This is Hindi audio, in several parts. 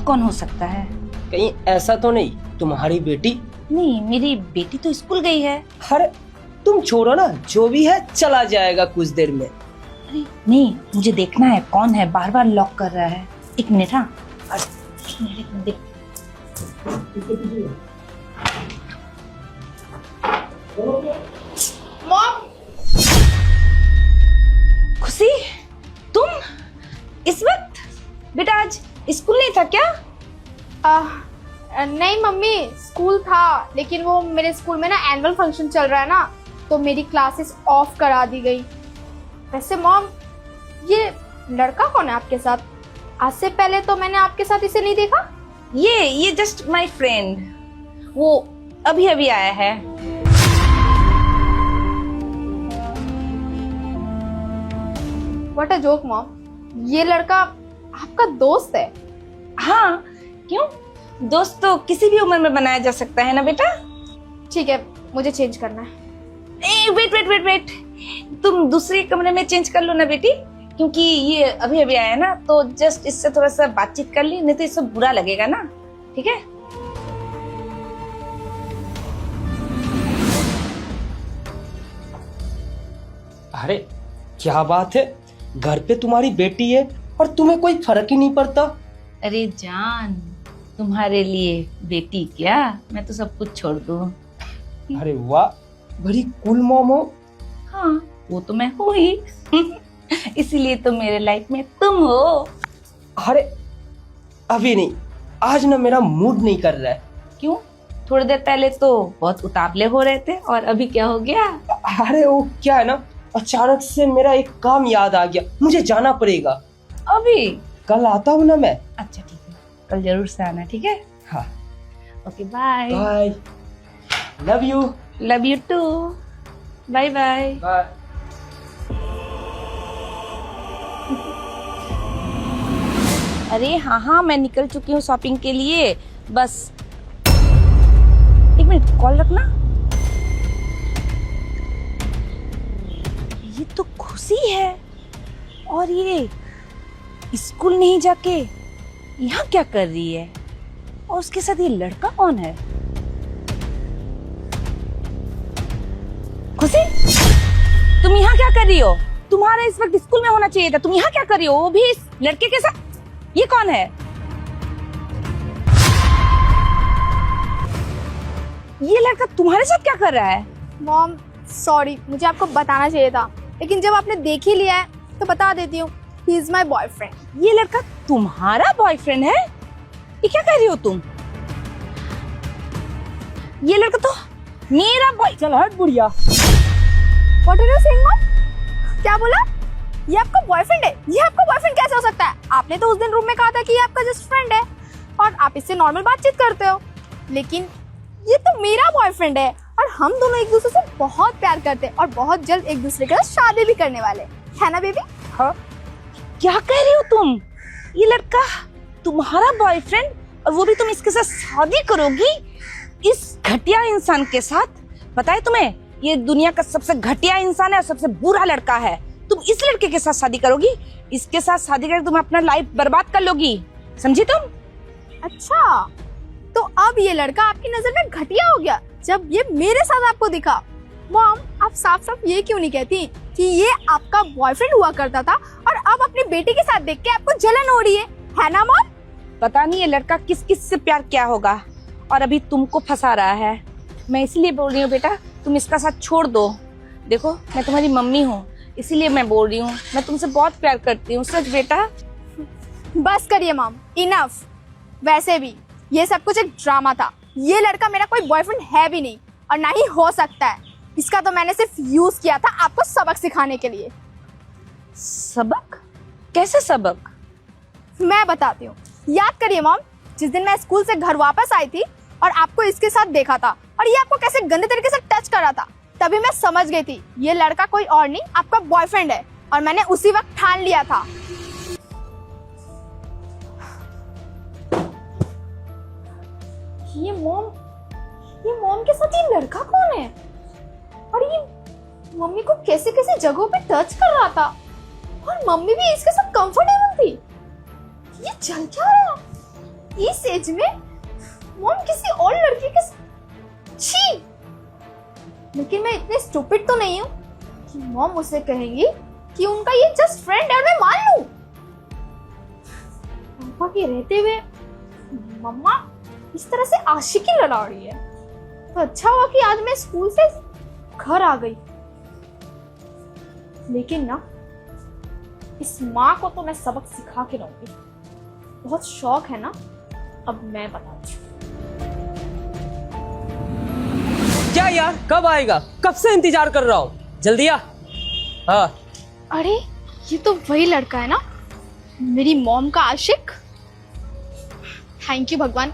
कौन हो सकता है? कहीं ऐसा तो नहीं तुम्हारी बेटी? नहीं, मेरी बेटी तो स्कूल गई है। अरे तुम छोड़ो ना, जो भी है चला जाएगा कुछ देर में। अरे नहीं, मुझे देखना है कौन है, बार बार लॉक कर रहा है। एक मिनट। हाँ, एक मिनट देख। मॉम, खुशी, तुम इस वक्त? बेटा आज स्कूल नहीं था क्या? नहीं मम्मी, स्कूल था, लेकिन वो मेरे स्कूल में ना एनुअल फंक्शन चल रहा है ना, तो मेरी क्लासेस ऑफ करा दी गई। वैसे मॉम, ये लड़का कौन है आपके साथ? आज से पहले तो मैंने आपके साथ इसे नहीं देखा। ये जस्ट माय फ्रेंड, वो अभी अभी आया है। व्हाट अ जोक मॉम, ये लड़का आपका दोस्त है? हाँ, क्यों? दोस्त तो किसी भी उम्र में बनाया जा सकता है ना बेटा। ठीक है, मुझे चेंज करना है। वेट, तुम दूसरे कमरे में चेंज कर लो ना बेटी, क्योंकि ये अभी अभी आया ना, तो जस्ट इससे थोड़ा सा बातचीत कर ली, नहीं तो इससे बुरा लगेगा ना। ठीक है? अरे क्या बात है, घर पे तुम्हारी बेटी है और तुम्हें कोई फर्क ही नहीं पड़ता। अरे जान, तुम्हारे लिए बेटी क्या, मैं तो सब कुछ छोड़ दूँ। अरे वाह, बड़ी कूल मॉम हो। हाँ, वो तो मैं हूँ ही। इसीलिए तो मेरे लाइफ में तुम हो। अरे अभी नहीं, आज ना मेरा मूड नहीं कर रहा है। क्यों? थोड़ी देर पहले तो बहुत उतावले हो रहे थे, और अभी क्या हो गया? अरे वो क्या है ना, अचानक से मेरा एक काम याद आ गया, मुझे जाना पड़ेगा। अभी? कल आता हूँ ना मैं। अच्छा ठीक है, कल जरूर से आना। ठीक है? हाँ, okay, bye. Bye. Love you. Love you too. Bye bye. Bye. अरे हाँ, मैं निकल चुकी हूँ शॉपिंग के लिए। बस एक मिनट, कॉल रखना। ये तो खुशी है, और ये स्कूल नहीं जाके यहाँ क्या कर रही है? और उसके साथ ये लड़का कौन है? खुशी, तुम यहाँ क्या कर रही हो? तुम्हारा इस वक्त स्कूल में होना चाहिए था, तुम यहाँ क्या कर रही हो, वो भी इस लड़के के साथ? ये कौन है? ये लड़का तुम्हारे साथ क्या कर रहा है? मॉम सॉरी, मुझे आपको बताना चाहिए था, लेकिन जब आपने देख ही लिया है तो बता देती हूँ। He is my boyfriend. ये लड़का तुम्हारा बॉयफ्रेंड है? ये क्या कह रही हो तुम? ये लड़का तो मेरा बॉय। चल हट बुढ़िया। What are you saying mom? क्या बोला? ये आपका बॉयफ्रेंड है? ये आपका बॉयफ्रेंड कैसे हो सकता है? आपने तो उस दिन रूम में कहा था कि ये आपका जस्ट फ्रेंड है और आप इससे नॉर्मल बातचीत करते हो, लेकिन ये तो मेरा बॉयफ्रेंड है और हम दोनों एक दूसरे से बहुत प्यार करते हैं और बहुत जल्द एक दूसरे के साथ शादी भी करने वाले है ना बेबी? हाँ, क्या कह रही हो तुम? ये लड़का तुम्हारा बॉयफ्रेंड, और वो भी तुम इसके साथ शादी करोगी? इस घटिया इंसान के साथ? पता है तुम्हें, ये दुनिया का सबसे घटिया इंसान है और सबसे बुरा लड़का है। तुम इस लड़के के साथ शादी करोगी? इसके साथ शादी करके तुम अपना लाइफ बर्बाद कर लोगी, समझी तुम? अच्छा, तो अब ये लड़का आपकी नजर में घटिया हो गया जब ये मेरे साथ आपको दिखा। मॉम, आप साफ साफ ये क्यों नहीं कहती कि ये आपका बॉयफ्रेंड हुआ करता था और अब अपनी बेटी के साथ देख के आपको जलन हो रही है ना मॉम? पता नहीं ये लड़का किस किस से प्यार किया होगा और अभी तुमको फंसा रहा है। मैं इसलिए बोल रही हूँ बेटा, तुम इसका साथ छोड़ दो। देखो, मैं तुम्हारी मम्मी हूँ, इसीलिए मैं बोल रही हूँ। मैं तुमसे बहुत प्यार करती हूँ, सच बेटा। बस करिए मॉम, इनफ। वैसे भी ये सब कुछ एक ड्रामा था। ये लड़का मेरा कोई बॉयफ्रेंड है भी नहीं और ना ही हो सकता है। इसका तो मैंने सिर्फ यूज किया था आपको सबक सिखाने के लिए। सबक? कैसे सबक? मैं बताती हूँ। याद करिए मॉम, जिस दिन मैं स्कूल से घर वापस आई थी और आपको इसके साथ देखा था और ये आपको कैसे गंदे तरीके से टच कर रहा था, तभी मैं समझ गई थी ये लड़का कोई और नहीं आपका बॉयफ्रेंड है, और मैंने उसी वक्त ठान लिया था। ये मॉम के साथ ये लड़का कौन है? और ये मम्मी को कैसे कैसे जगहों पे टच कर रहा था और मम्मी भी इसके साथ कंफर्टेबल थी। ये चल क्या रहा है? इस एज में मॉम किसी और लड़के के छी। लेकिन मैं इतनी स्टूपिड तो नहीं हूँ कि मॉम मुझसे कहेंगी कि उनका ये जस्ट फ्रेंड है और मैं मान लूं। पापा के रहते हुए मम्मा इस तरह से आशिकी लड़ा रही है, तो अच्छा हुआ कि आज मैं स्कूल से घर आ गई। लेकिन ना इस माँ को तो मैं सबक सिखा के रहूंगी। बहुत शौक है ना, अब मैं बताती हूँ। क्या यार, कब आएगा? कब से इंतजार कर रहा हूँ, जल्दी आ। हाँ। अरे ये तो वही लड़का है ना, मेरी मॉम का आशिक। थैंक यू भगवान,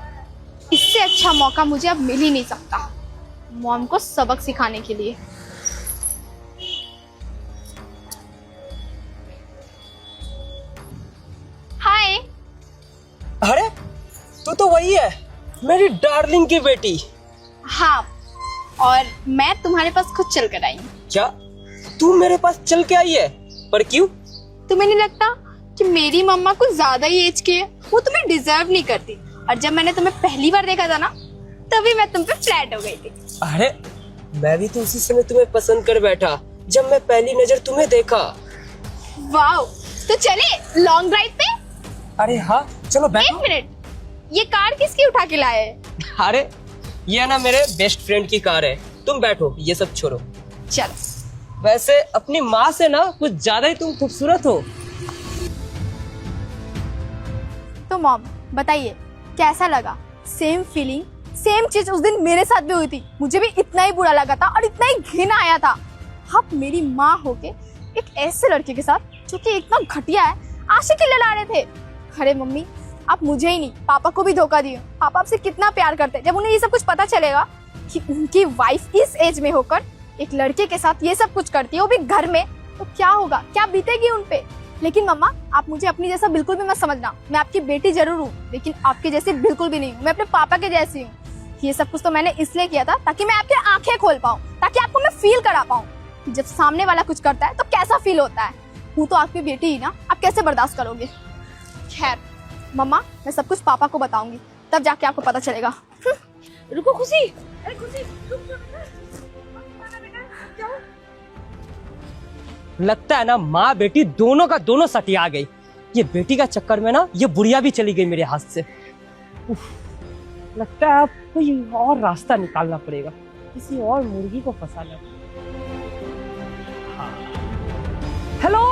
इससे अच्छा मौका मुझे अब मिल ही नहीं सकता मॉम को सबक सिखाने के लिए। हाय। अरे तू तो वही है, मेरी डार्लिंग की बेटी। हाँ, और मैं तुम्हारे पास खुद चल कर आई हूँ। क्या तू मेरे पास चल के आई है? पर क्यों? तुम्हें नहीं लगता कि मेरी मम्मा कुछ ज्यादा ही एज की है, वो तुम्हें डिजर्व नहीं करती। और जब मैंने तुम्हें पहली बार देखा था ना, तभी मैं तुम पे फ्लैट हो गई थी। अरे मैं भी तो उसी समय तुम्हें पसंद कर बैठा जब मैं पहली नजर तुम्हें देखा। वाओ, तो चले लॉन्ग ड्राइव पे। अरे हाँ चलो एक बैठो। मिनट, ये कार किसकी उठा के लाए है? अरे ये ना मेरे बेस्ट फ्रेंड की कार है, तुम बैठो, ये सब छोड़ो। चलो। वैसे अपनी माँ से ना कुछ ज्यादा ही तुम खूबसूरत हो। तो मॉम बताइए कैसा लगा? सेम फीलिंग, सेम चीज उस दिन मेरे साथ भी हुई थी। मुझे भी इतना ही बुरा लगा था और इतना ही घिन आया था। आप मेरी माँ होके एक ऐसे लड़के के साथ जो कि इतना घटिया है आशिकी लड़ा रहे थे। अरे मम्मी, आप मुझे ही नहीं पापा को भी धोखा दिए। पापा आपसे कितना प्यार करते हैं। जब उन्हें ये सब कुछ पता चलेगा कि उनकी वाइफ इस एज में होकर एक लड़के के साथ ये सब कुछ करती है, वो भी घर में, तो क्या होगा, क्या बीतेगी उनपे। लेकिन मम्मा, आप मुझे अपनी जैसा बिल्कुल भी मत समझना। मैं आपकी बेटी जरूर हूँ, लेकिन आपके जैसे बिल्कुल भी नहीं हूँ। मैं अपने पापा के जैसी हूँ। ये सब कुछ तो मैंने इसलिए किया था ताकि मैं आपकी आंखें खोल पाऊँ, ताकि आपको मैं फील करा पाऊँ कि जब सामने वाला कुछ करता है तो कैसा फील होता है। हूँ तो आपकी बेटी ही ना, आप कैसे बर्दाश्त करोगे। खैर मम्मा, मैं सब कुछ पापा को बताऊंगी, तब जाके आपको पता चलेगा। रुको खुशी, अरे खुशी रुक। लगता है ना माँ बेटी दोनों का दोनों सटिया गई। ये बेटी का चक्कर में ना ये बुढ़िया भी चली गई मेरे हाथ से। उफ, लगता है अब कोई और रास्ता निकालना पड़ेगा, किसी और मुर्गी को फंसाना। हाँ। हेलो